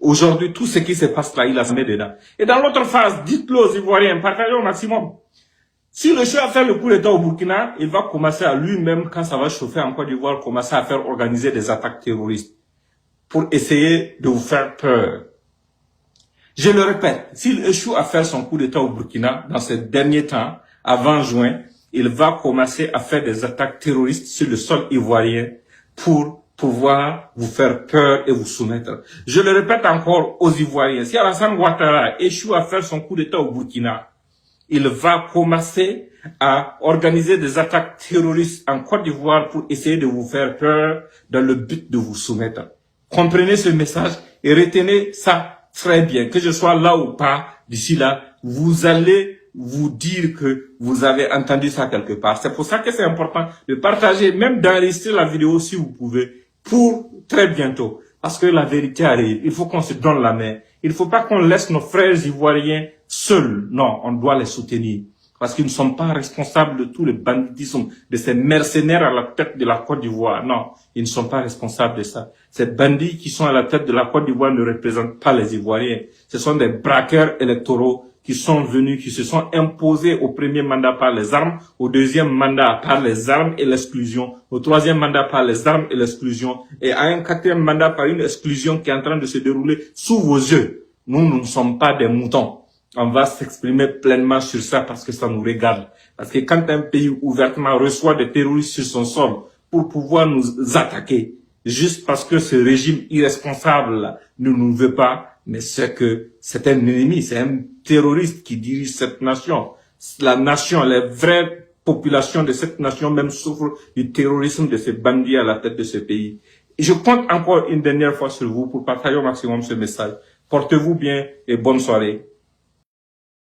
Aujourd'hui, tout ce qui se passe là, il a se mis dedans. Et dans l'autre phase, dites-le aux Ivoiriens, partagez au maximum. Si le chef a fait le coup d'État au Burkina, il va commencer à lui-même, quand ça va chauffer en Côte d'Ivoire, commencer à faire organiser des attaques terroristes pour essayer de vous faire peur. Je le répète, s'il échoue à faire son coup d'État au Burkina, dans ces derniers temps, avant juin, il va commencer à faire des attaques terroristes sur le sol ivoirien pour pouvoir vous faire peur et vous soumettre. Je le répète encore aux Ivoiriens, si Alassane Ouattara échoue à faire son coup d'État au Burkina, il va commencer à organiser des attaques terroristes en Côte d'Ivoire pour essayer de vous faire peur dans le but de vous soumettre. Comprenez ce message et retenez ça très bien. Que je sois là ou pas, d'ici là, vous allez vous dire que vous avez entendu ça quelque part. C'est pour ça que c'est important de partager, même d'enregistrer la vidéo si vous pouvez, pour très bientôt. Parce que la vérité arrive. Il faut qu'on se donne la main. Il ne faut pas qu'on laisse nos frères ivoiriens seuls. Non, on doit les soutenir. Parce qu'ils ne sont pas responsables de tous les banditismes, de ces mercenaires à la tête de la Côte d'Ivoire. Non, ils ne sont pas responsables de ça. Ces bandits qui sont à la tête de la Côte d'Ivoire ne représentent pas les Ivoiriens. Ce sont des braqueurs électoraux qui sont venus, qui se sont imposés au premier mandat par les armes, au deuxième mandat par les armes et l'exclusion, au troisième mandat par les armes et l'exclusion, et à un quatrième mandat par une exclusion qui est en train de se dérouler sous vos yeux. Nous ne sommes pas des moutons. On va s'exprimer pleinement sur ça parce que ça nous regarde. Parce que quand un pays ouvertement reçoit des terroristes sur son sol pour pouvoir nous attaquer, juste parce que ce régime irresponsable ne nous veut pas, mais c'est que c'est un ennemi, c'est un terroriste qui dirige cette nation. La nation, les vraies populations de cette nation même souffrent du terrorisme de ces bandits à la tête de ce pays. Et je compte encore une dernière fois sur vous pour partager au maximum ce message. Portez-vous bien et bonne soirée.